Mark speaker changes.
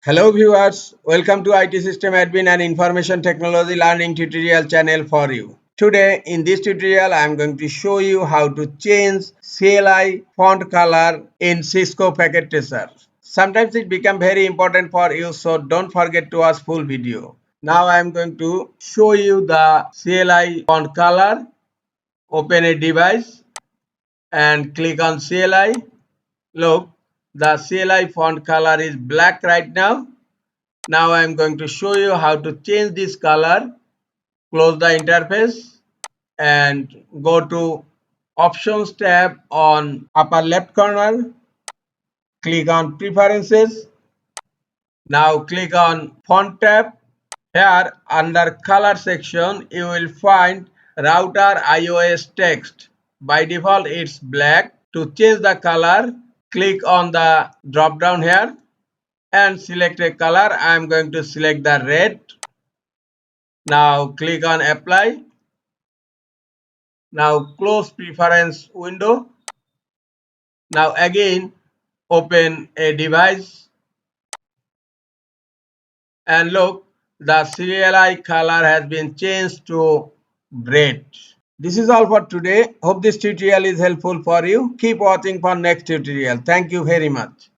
Speaker 1: Hello viewers, welcome to IT System Admin and Information Technology Learning tutorial channel for you. Today in this tutorial I am going to show you how to change CLI font color in CISCO packet tracer. Sometimes it becomes very important for you, so don't forget to watch full video. Now I am going to show you the CLI font color. Open a device and click on CLI. Look, the CLI font color is black right now. Now I am going to show you how to change this color. Close the interface and go to Options tab on upper left corner. Click on Preferences. Now click on Font tab. Here under Color section you will find Router iOS text. By default it's black. To change the color, click on the drop down here and select a color. I am going to select the red. Now click on Apply. Now close preference window. Now again open a device and look, the CLI color has been changed to red. This is all for today. Hope this tutorial is helpful for you. Keep watching for next tutorial. Thank you very much.